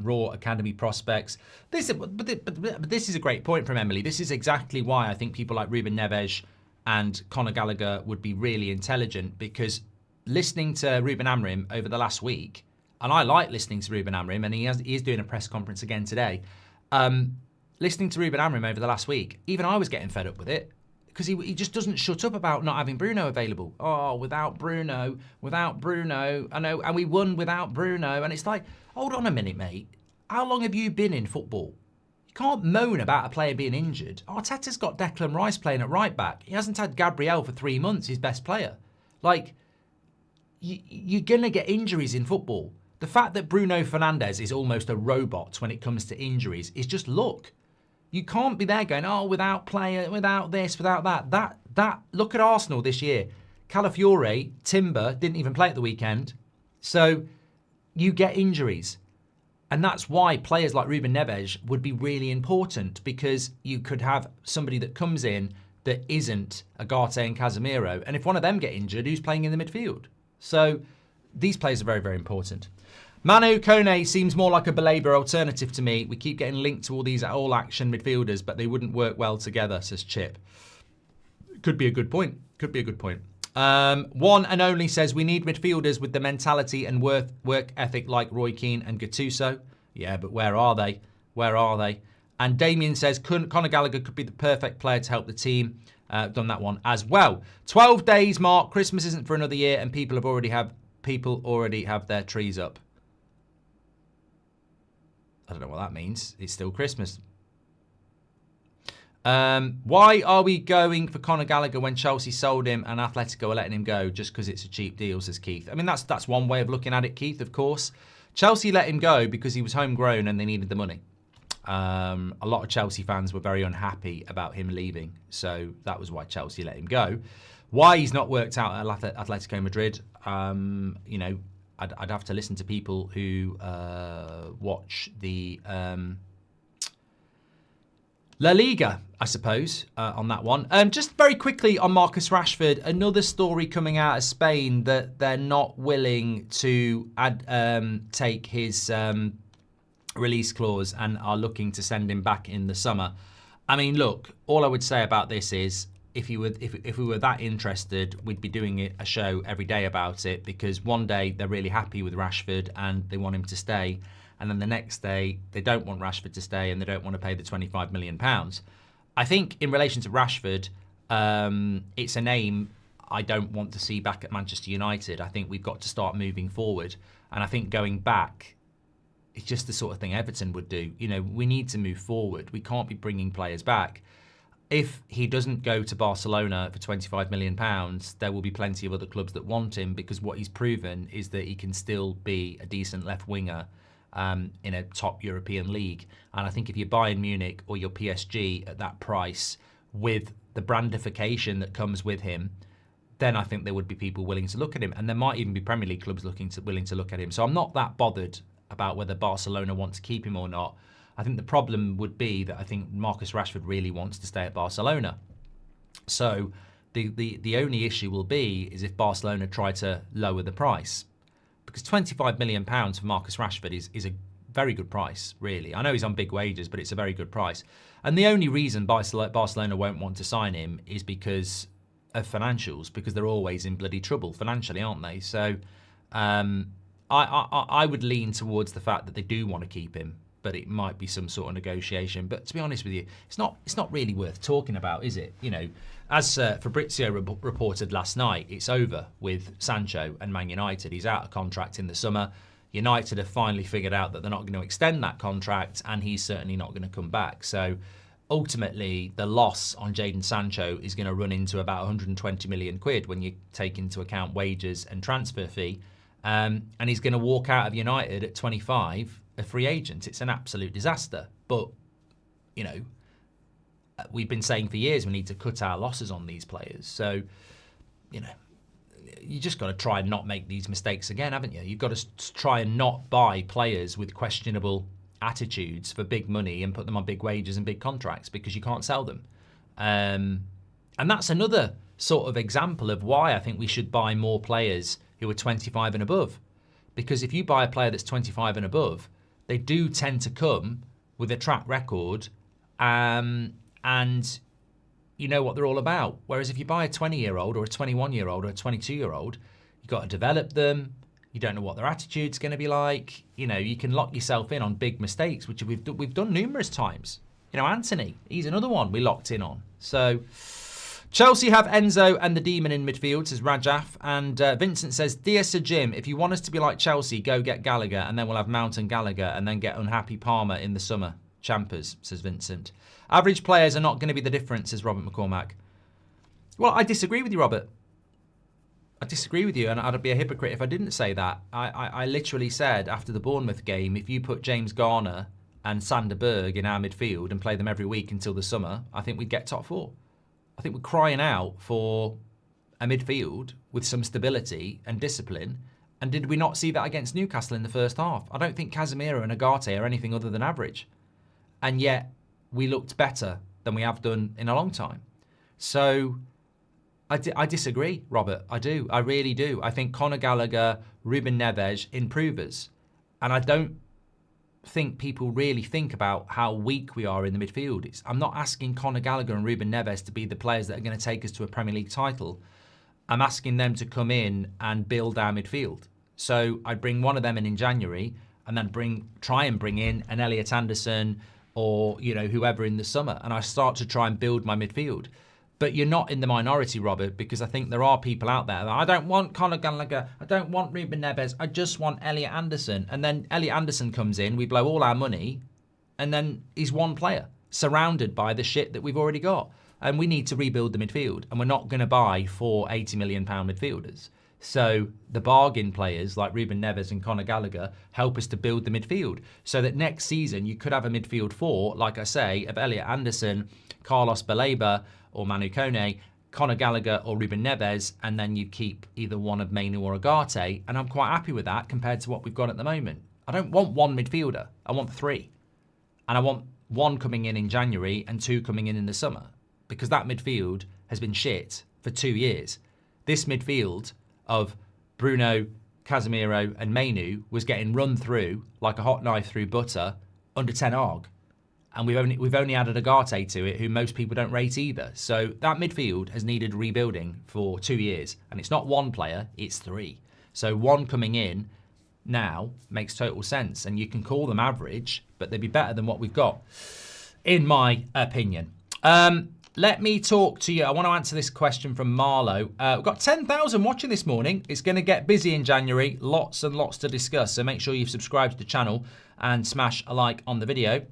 raw academy prospects. This is a great point from Emily. This is exactly why I think people like Ruben Neves and Conor Gallagher would be really intelligent, because listening to Ruben Amorim over the last week, and I like listening to Ruben Amorim, and he is doing a press conference again today. Listening to Ruben Amorim over the last week, even I was getting fed up with it, because he just doesn't shut up about not having Bruno available. Oh, without Bruno, I know, and we won without Bruno. And it's like, hold on a minute, mate. How long have you been in football? You can't moan about a player being injured. Arteta's got Declan Rice playing at right back. He hasn't had Gabriel for 3 months, his best player. Like, you're going to get injuries in football. The fact that Bruno Fernandes is almost a robot when it comes to injuries is just luck. You can't be there going, oh, without player, without this, without that. That. Look at Arsenal this year. Calafiore, Timber, didn't even play at the weekend. So you get injuries. And that's why players like Ruben Neves would be really important, because you could have somebody that comes in that isn't Agate and Casemiro. And if one of them get injured, who's playing in the midfield? So these players are very, very important. Manu, Kone seems more like a Baleba alternative to me. We keep getting linked to all these all-action midfielders, but they wouldn't work well together, says Chip. Could be a good point. One and only says, we need midfielders with the mentality and work ethic like Roy Keane and Gattuso. Yeah, but where are they? And Damien says, Conor Gallagher could be the perfect player to help the team. Done that one as well. 12 days, Mark. Christmas isn't for another year, and people already have their trees up. I don't know what that means. It's still Christmas. Why are we going for Conor Gallagher when Chelsea sold him and Atletico are letting him go just because it's a cheap deal, says Keith. I mean, that's one way of looking at it, Keith, of course. Chelsea let him go because he was homegrown and they needed the money. A lot of Chelsea fans were very unhappy about him leaving. So that was why Chelsea let him go. Why he's not worked out at Atletico Madrid, I'd have to listen to people who watch the La Liga, I suppose, on that one. Just very quickly on Marcus Rashford, another story coming out of Spain that they're not willing to take his release clause and are looking to send him back in the summer. I mean, look, all I would say about this is, if we were that interested, we'd be doing a show every day about it, because one day they're really happy with Rashford and they want him to stay, and then the next day they don't want Rashford to stay and they don't want to pay the £25 million. I think in relation to Rashford, it's a name I don't want to see back at Manchester United. I think we've got to start moving forward, and I think going back, it's just the sort of thing Everton would do. You know, we need to move forward. We can't be bringing players back. If he doesn't go to Barcelona for £25 million, there will be plenty of other clubs that want him, because what he's proven is that he can still be a decent left winger in a top European league. And I think if you're Bayern Munich or you're PSG at that price, with the brandification that comes with him, then I think there would be people willing to look at him. And there might even be Premier League clubs willing to look at him. So I'm not that bothered about whether Barcelona want to keep him or not. I think the problem would be that I think Marcus Rashford really wants to stay at Barcelona. So the only issue will be is if Barcelona try to lower the price. Because £25 million for Marcus Rashford is a very good price, really. I know he's on big wages, but it's a very good price. And the only reason Barcelona won't want to sign him is because of financials, because they're always in bloody trouble financially, aren't they? So I would lean towards the fact that they do want to keep him, but it might be some sort of negotiation. But to be honest with you, it's not really worth talking about, is it? You know, as Fabrizio reported last night, it's over with Sancho and Man United. He's out of contract in the summer. United have finally figured out that they're not going to extend that contract, and he's certainly not going to come back. So ultimately, the loss on Jadon Sancho is going to run into about 120 million quid when you take into account wages and transfer fee. And he's going to walk out of United at 25, a free agent. It's an absolute disaster. But, you know, we've been saying for years we need to cut our losses on these players. So, you know, you just got to try and not make these mistakes again, haven't you? You've got to try and not buy players with questionable attitudes for big money and put them on big wages and big contracts, because you can't sell them. And that's another sort of example of why I think we should buy more players who are 25 and above. Because if you buy a player that's 25 and above, they do tend to come with a track record and you know what they're all about. Whereas if you buy a 20-year-old or a 21-year-old or a 22-year-old, you've got to develop them. You don't know what their attitude's going to be like. You know, you can lock yourself in on big mistakes, which we've done numerous times. You know, Anthony, he's another one we locked in on. So Chelsea have Enzo and the Demon in midfield, says Rajaf. And Vincent says, Dear Sir Jim, if you want us to be like Chelsea, go get Gallagher, and then we'll have Mount and Gallagher, and then get unhappy Palmer in the summer. Champers, says Vincent. Average players are not going to be the difference, says Robert McCormack. Well, I disagree with you, Robert. I disagree with you, and I'd be a hypocrite if I didn't say that. I literally said after the Bournemouth game, if you put James Garner and Sander Berg in our midfield and play them every week until the summer, I think we'd get top four. I think we're crying out for a midfield with some stability and discipline. And did we not see that against Newcastle in the first half? I don't think Casemiro and Agate are anything other than average. And yet we looked better than we have done in a long time. So I disagree, Robert. I do. I really do. I think Conor Gallagher, Ruben Neves, improvers. And I don't think people really think about how weak we are in the midfield. I'm not asking Conor Gallagher and Ruben Neves to be the players that are going to take us to a Premier League title. I'm asking them to come in and build our midfield. So I'd bring one of them in January, and then try and bring in an Elliot Anderson or, you know, whoever in the summer. And I start to try and build my midfield. But you're not in the minority, Robert, because I think there are people out there that I don't want Conor Gallagher, I don't want Ruben Neves, I just want Elliot Anderson. And then Elliot Anderson comes in, we blow all our money, and then he's one player surrounded by the shit that we've already got. And we need to rebuild the midfield, and we're not going to buy 4 £80 million midfielders. So the bargain players like Ruben Neves and Conor Gallagher help us to build the midfield so that next season you could have a midfield 4, like I say, of Elliot Anderson, Carlos Baleba or Manu Kone, Conor Gallagher or Ruben Neves, and then you keep either one of Mainoo or Agate, and I'm quite happy with that compared to what we've got at the moment. I don't want one midfielder, I want 3. And I want 1 coming in January and 2 coming in the summer, because that midfield has been shit for 2 years. This midfield of Bruno, Casemiro and Mainoo was getting run through like a hot knife through butter under Ten Hag. And we've only added Agate to it, who most people don't rate either. So that midfield has needed rebuilding for 2 years. And it's not 1 player, it's 3. So 1 coming in now makes total sense. And you can call them average, but they'd be better than what we've got, in my opinion. Let me talk to you. I want to answer this question from Marlo. We've got 10,000 watching this morning. It's going to get busy in January. Lots and lots to discuss. So make sure you've subscribed to the channel and smash a like on the video.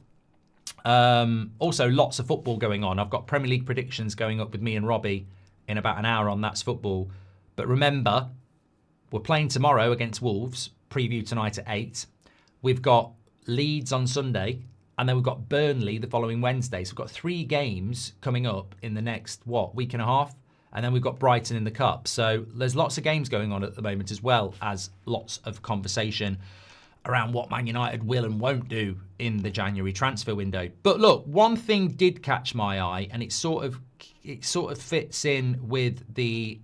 Also, lots of football going on. I've got Premier League predictions going up with me and Robbie in about an hour on That's Football. But remember, we're playing tomorrow against Wolves. Preview tonight at 8. We've got Leeds on Sunday. And then we've got Burnley the following Wednesday. So we've got 3 games coming up in the next, week and a half? And then we've got Brighton in the Cup. So there's lots of games going on at the moment, as well as lots of conversation around what Man United will and won't do in the January transfer window. But look, one thing did catch my eye, and it sort of fits in with the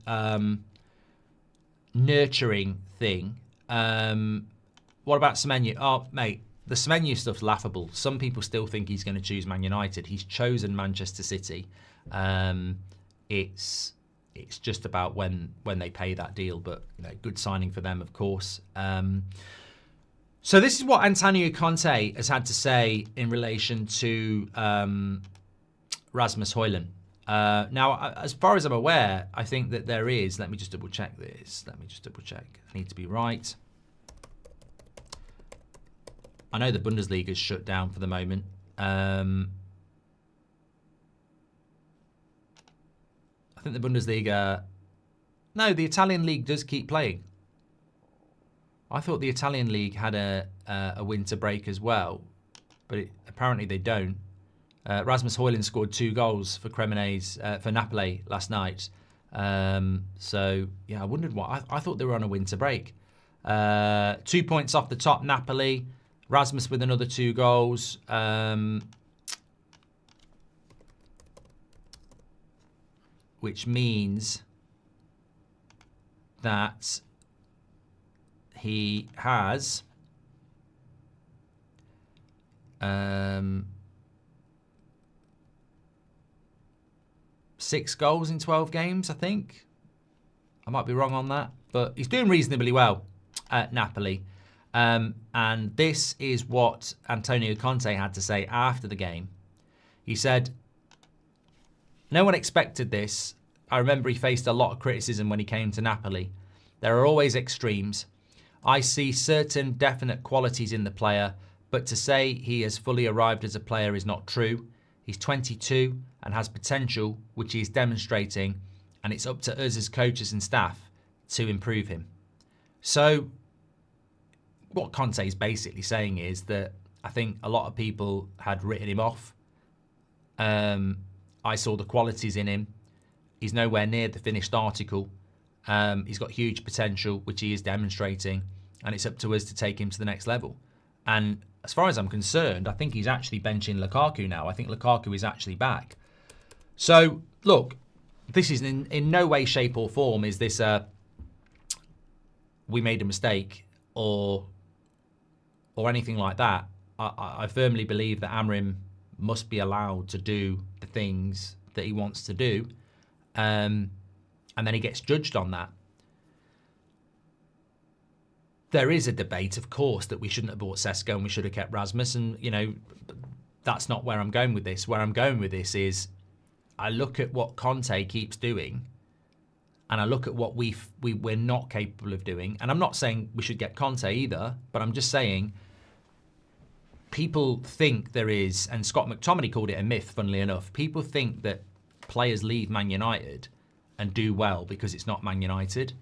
nurturing thing. What about Semenyo? Oh, mate, the Semenyo stuff's laughable. Some people still think he's going to choose Man United. He's chosen Manchester City. It's just about when they pay that deal, but good signing for them, of course. So this is what Antonio Conte has had to say in relation to Rasmus Hojlund. Now, as far as I'm aware, I think that there is... Let me just double check this. I need to be right. I know the Bundesliga's shut down for the moment. I think the Bundesliga... No, the Italian league does keep playing. I thought the Italian league had a winter break as well, but apparently they don't. Rasmus Hojlund scored 2 goals for Cremonese, for Napoli last night. So, yeah, I wondered why. I thought they were on a winter break. 2 points off the top, Napoli. Rasmus with another 2 goals. Which means that he has 6 goals in 12 games, I think. I might be wrong on that, but he's doing reasonably well at Napoli. And this is what Antonio Conte had to say after the game. He said, "No one expected this. I remember he faced a lot of criticism when he came to Napoli. There are always extremes. I see certain definite qualities in the player, but to say he has fully arrived as a player is not true. He's 22 and has potential, which he is demonstrating, and it's up to us as coaches and staff to improve him." So what Conte is basically saying is that I think a lot of people had written him off. I saw the qualities in him. He's nowhere near the finished article. He's got huge potential, which he is demonstrating, and it's up to us to take him to the next level. And as far as I'm concerned, I think he's actually benching Lukaku now. I think Lukaku is actually back. So, look, this is in no way, shape or form is this we made a mistake or anything like that. I firmly believe that Amorim must be allowed to do the things that he wants to do. And then he gets judged on that. There is a debate, of course, that we shouldn't have bought Sesko and we should have kept Rasmus. And, that's not where I'm going with this. Where I'm going with this is I look at what Conte keeps doing and I look at what we're not capable of doing. And I'm not saying we should get Conte either, but I'm just saying people think there is, and Scott McTominay called it a myth, funnily enough, people think that players leave Man United and do well because it's not Man United.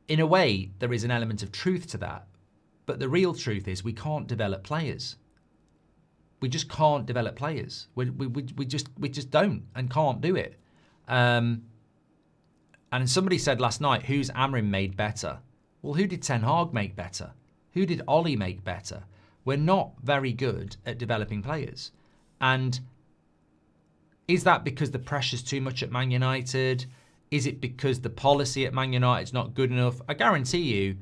In a way, there is an element of truth to that. But the real truth is we can't develop players. We just can't develop players. We just don't and can't do it. And somebody said last night, who's Amorim made better? Well, who did Ten Hag make better? Who did Ollie make better? We're not very good at developing players. And is that because the pressure's too much at Man United? Is it because the policy at Man United's not good enough? I guarantee you,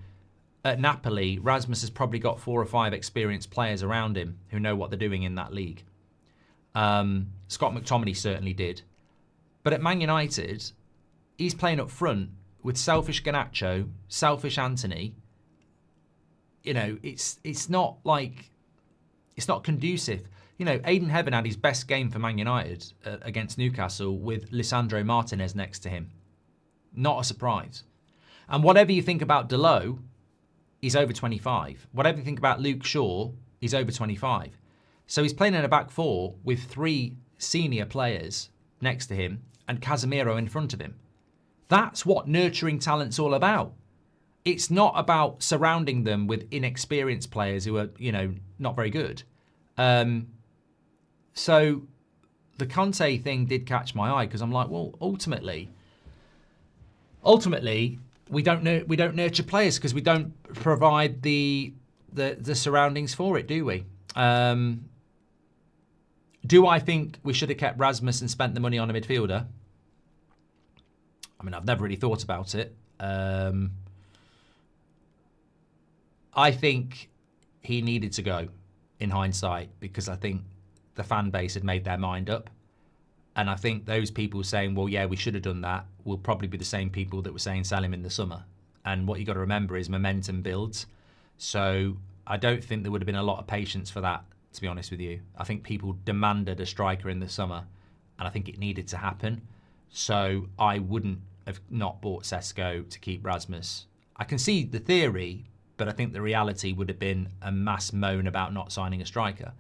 at Napoli, Rasmus has probably got 4 or 5 experienced players around him who know what they're doing in that league. Scott McTominay certainly did. But at Man United, he's playing up front with selfish Garnacho, selfish Anthony. It's not like... It's not conducive. Aiden Heaven had his best game for Man United against Newcastle with Lisandro Martinez next to him. Not a surprise. And whatever you think about Delot, he's over 25. Whatever you think about Luke Shaw, he's over 25. So he's playing in a back 4 with 3 senior players next to him and Casemiro in front of him. That's what nurturing talent's all about. It's not about surrounding them with inexperienced players who are, not very good. So the Conte thing did catch my eye because I'm like, well, ultimately, we don't nurture players because we don't provide the surroundings for it, do we? Do I think we should have kept Rasmus and spent the money on a midfielder? I mean, I've never really thought about it. I think he needed to go in hindsight because I think the fan base had made their mind up. And I think those people saying, well, yeah, we should have done that, will probably be the same people that were saying sell him in the summer. And what you got to remember is momentum builds. So I don't think there would have been a lot of patience for that, to be honest with you. I think people demanded a striker in the summer, and I think it needed to happen. So I wouldn't have not bought Sesko to keep Rasmus. I can see the theory, but I think the reality would have been a mass moan about not signing a striker.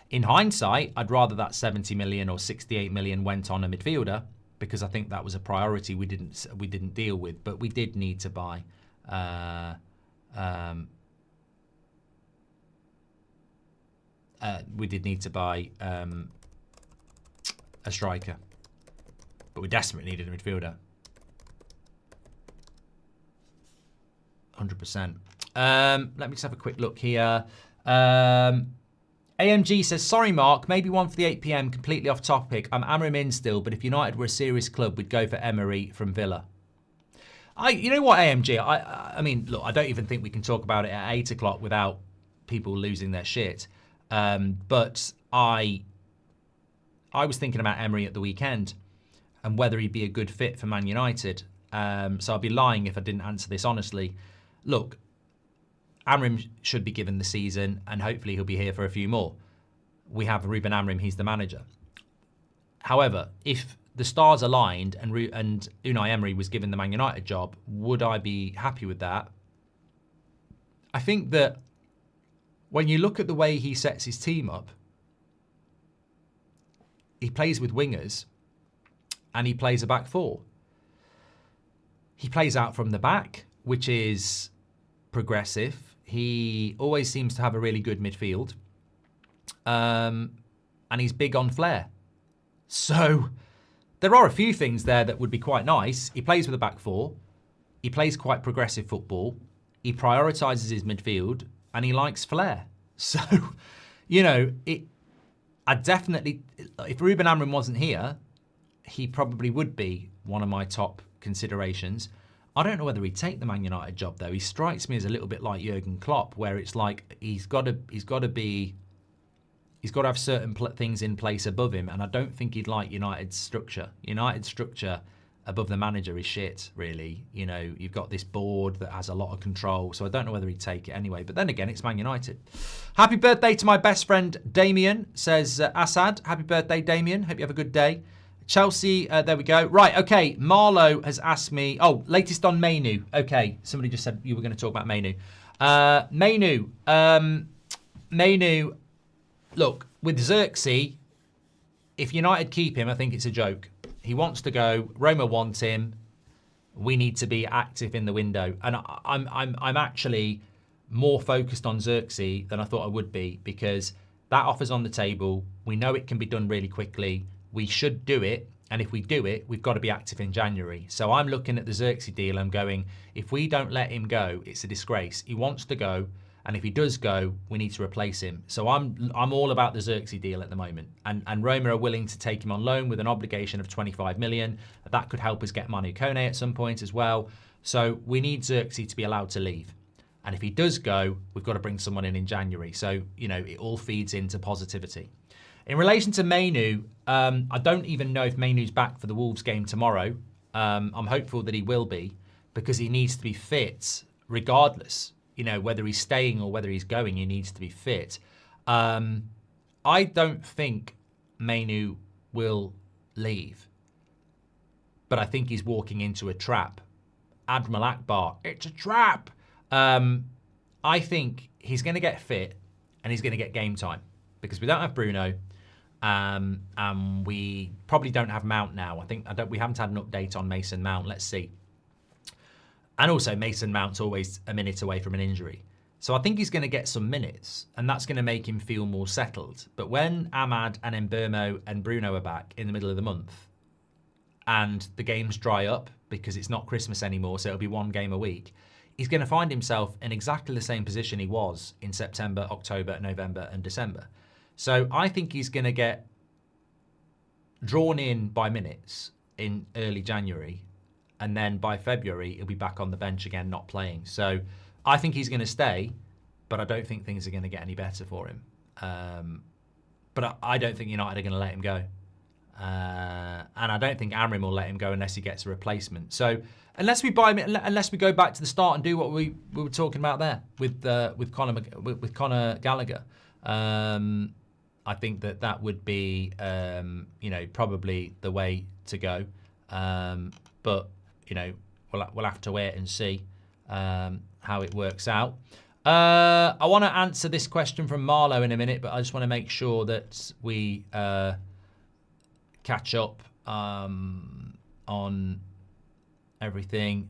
In hindsight, I'd rather that 70 million or 68 million went on a midfielder because I think that was a priority we didn't deal with. But we did need to buy a striker. But we desperately needed a midfielder. 100%. Let me just have a quick look here. AMG says, sorry, Mark, maybe one for the 8 p.m, completely off topic. I'm Amorim in still, but if United were a serious club, we'd go for Emery from Villa. You know what, AMG? I mean, look, I don't even think we can talk about it at 8 o'clock without people losing their shit. But I was thinking about Emery at the weekend and whether he'd be a good fit for Man United. So I'd be lying if I didn't answer this honestly. Look, Amorim should be given the season, and hopefully he'll be here for a few more. We have Ruben Amorim, he's the manager. However, if the stars aligned and Unai Emery was given the Man United job, would I be happy with that? I think that when you look at the way he sets his team up, he plays with wingers and he plays a back four. He plays out from the back, which is progressive. He always seems to have a really good midfield. And he's big on flair. So there are a few things there that would be quite nice. He plays with a back four. He plays quite progressive football. He prioritises his midfield and he likes flair. So, you know, I definitely, if Ruben Amorim wasn't here, he probably would be one of my top considerations. I don't know whether he'd take the Man United job though. He strikes me as a little bit like Jurgen Klopp, where it's like he's got to have certain things in place above him, and I don't think he'd like United's structure. United's structure above the manager is shit, really. You know, you've got this board that has a lot of control, so I don't know whether he'd take it anyway. But then again, it's Man United. Happy birthday to my best friend Damien, says Assad. Happy birthday, Damien. Hope you have a good day. Chelsea, there we go. Right, okay, Marlo has asked me, latest on Mainoo. Okay, somebody just said you were going to talk about Mainoo. Mainoo, look, with Zirkzee, if United keep him, I think it's a joke. He wants to go, Roma wants him, we need to be active in the window. And I'm actually more focused on Zirkzee than I thought I would be, because that offer's on the table. We know it can be done really quickly. We should do it, and if we do it, we've got to be active in January. So I'm looking at the Zirkzee deal. I'm going, if we don't let him go, it's a disgrace. He wants to go, and if he does go, we need to replace him. So I'm all about the Zirkzee deal at the moment, and Roma are willing to take him on loan with an obligation of 25 million. That could help us get Manu Kone at some point as well. So we need Zirkzee to be allowed to leave. And if he does go, we've got to bring someone in January. So, you know, it all feeds into positivity. In relation to Mainoo, I don't even know if Mainoo's back for the Wolves game tomorrow. I'm hopeful that he will be, because he needs to be fit regardless. You know, whether he's staying or whether he's going, he needs to be fit. I don't think Mainoo will leave, but I think he's walking into a trap. Admiral Akbar, it's a trap. I think he's going to get fit and he's going to get game time, because we don't have Bruno. And we probably don't have Mount now. We haven't had an update on Mason Mount. Let's see. And also, Mason Mount's always a minute away from an injury. So I think he's going to get some minutes, and that's going to make him feel more settled. But when Ahmad and Mbeumo and Bruno are back in the middle of the month, and the games dry up because it's not Christmas anymore, so it'll be one game a week, he's going to find himself in exactly the same position he was in September, October, November, and December. So I think he's going to get drawn in by minutes in early January, and then by February, he'll be back on the bench again, not playing. So I think he's going to stay, but I don't think things are going to get any better for him. But I don't think United are going to let him go. And I don't think Amorim will let him go unless he gets a replacement. So unless we buy him, unless we go back to the start and do what we were talking about there with Conor Gallagher, I think that would be probably the way to go. But we'll have to wait and see how it works out. I want to answer this question from Marlo in a minute, but I just want to make sure that we catch up on everything.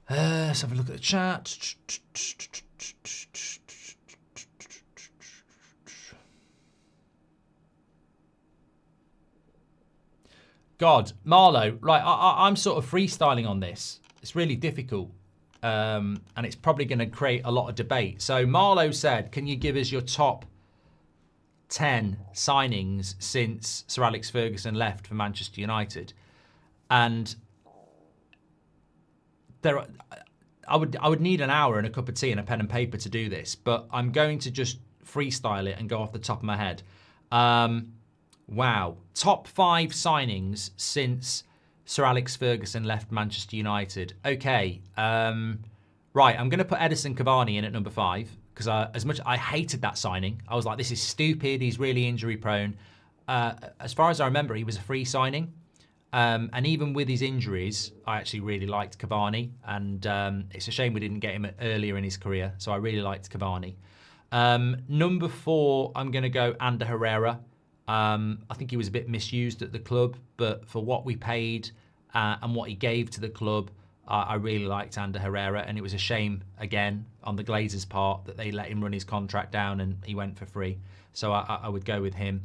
Let's have a look at the chat. God, Marlo, right, I'm sort of freestyling on this. It's really difficult. And it's probably going to create a lot of debate. So Marlo said, can you give us your top 10 signings since Sir Alex Ferguson left for Manchester United? And I would need an hour and a cup of tea and a pen and paper to do this, but I'm going to just freestyle it and go off the top of my head. Wow. Top 5 signings since Sir Alex Ferguson left Manchester United. Okay. Right, I'm going to put Edison Cavani in at number 5 because as much I hated that signing. I was like, this is stupid. He's really injury prone. As far as I remember, he was a free signing. And even with his injuries, I actually really liked Cavani. And it's a shame we didn't get him earlier in his career. So I really liked Cavani. Number 4, I'm going to go Ander Herrera. I think he was a bit misused at the club, but for what we paid and what he gave to the club, I really liked Ander Herrera, and it was a shame, again, on the Glazers' part that they let him run his contract down and he went for free. So I would go with him.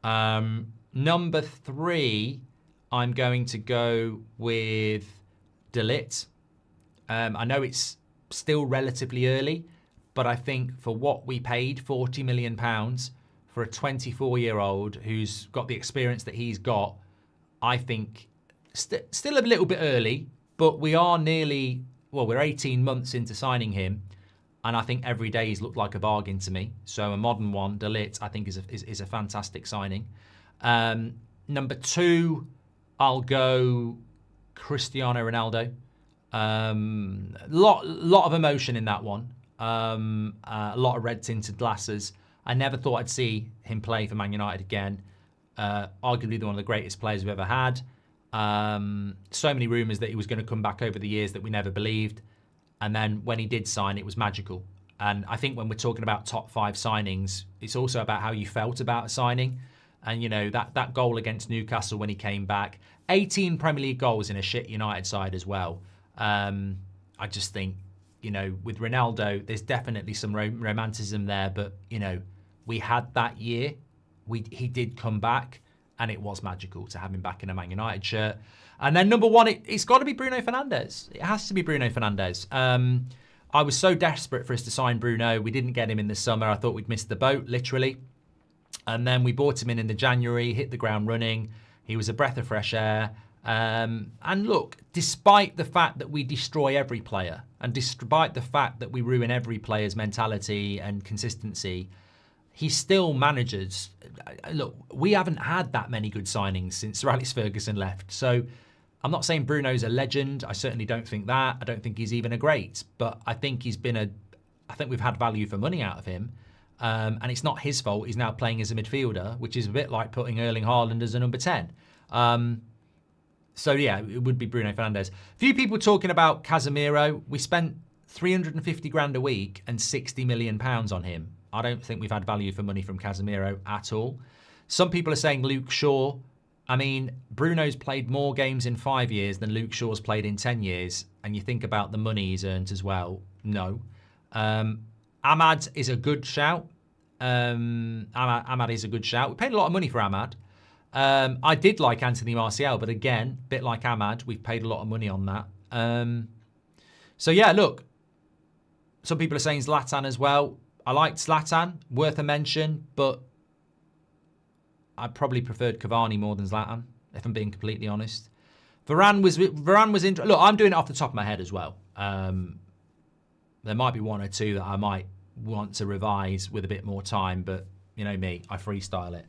Number 3, I'm going to go with De Ligt. I know it's still relatively early, but I think for what we paid, £40 million, for a 24-year-old who's got the experience that he's got, I think still a little bit early, but we are we're 18 months into signing him, and I think every day he's looked like a bargain to me. So a modern one, De Ligt, I think is a fantastic signing. Number 2, I'll go Cristiano Ronaldo. Lot of emotion in that one. A lot of red-tinted glasses. I never thought I'd see him play for Man United again. Arguably one of the greatest players we've ever had. So many rumours that he was going to come back over the years that we never believed. And then when he did sign, it was magical. And I think when we're talking about top 5 signings, it's also about how you felt about a signing. And, that goal against Newcastle when he came back. 18 Premier League goals in a shit United side as well. I just think, with Ronaldo, there's definitely some romanticism there. But, we had that year. He did come back, and it was magical to have him back in a Man United shirt. And then number 1, it's got to be Bruno Fernandes. It has to be Bruno Fernandes. I was so desperate for us to sign Bruno. We didn't get him in the summer. I thought we'd missed the boat, literally. And then we bought him in the January, hit the ground running. He was a breath of fresh air. And look, despite the fact that we destroy every player, and despite the fact that we ruin every player's mentality and consistency, he still manages. Look, we haven't had that many good signings since Sir Alex Ferguson left. So I'm not saying Bruno's a legend. I certainly don't think that. I don't think he's even a great. But I think I think we've had value for money out of him. And it's not his fault. He's now playing as a midfielder, which is a bit like putting Erling Haaland as a number 10. So, yeah, it would be Bruno Fernandes. Few people talking about Casemiro. We spent 350 grand a week and 60 million pounds on him. I don't think we've had value for money from Casemiro at all. Some people are saying Luke Shaw. I mean, Bruno's played more games in 5 years than Luke Shaw's played in 10 years. And you think about the money he's earned as well. No. Ahmad is a good shout. Ahmad is a good shout. We paid a lot of money for Ahmad. I did like Anthony Martial, but again, a bit like Ahmad, we've paid a lot of money on that. So yeah, look, some people are saying Zlatan as well. I liked Zlatan, worth a mention, but I probably preferred Cavani more than Zlatan, if I'm being completely honest. Varane was look, I'm doing it off the top of my head as well. There might be one or two that I might want to revise with a bit more time, but you know me, I freestyle it.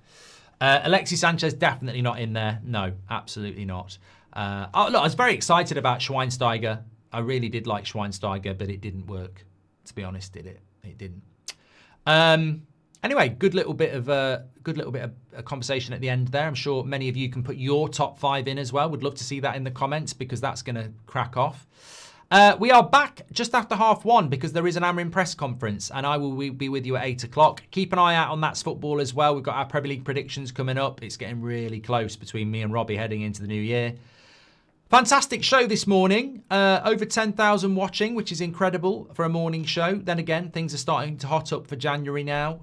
Alexis Sanchez definitely not in there. No, absolutely not. Look, I was very excited about Schweinsteiger. I really did like Schweinsteiger, but it didn't work. To be honest, did it? It didn't. Anyway, good little bit of a conversation at the end there. I'm sure many of you can put your top 5 in as well. Would love to see that in the comments because that's going to crack off. We are back just after 1:30 because there is an Amorim press conference and I will be with you at 8 o'clock. Keep an eye out on That's Football as well. We've got our Premier League predictions coming up. It's getting really close between me and Robbie heading into the new year. Fantastic show this morning. Over 10,000 watching, which is incredible for a morning show. Then again, things are starting to hot up for January now.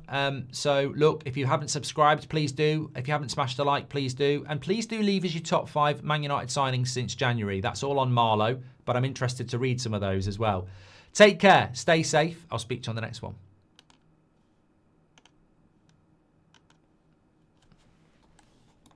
So look, if you haven't subscribed, please do. If you haven't smashed a like, please do. And please do leave us your top 5 Man United signings since January. That's all on Marlow, but I'm interested to read some of those as well. Take care. Stay safe. I'll speak to you on the next one.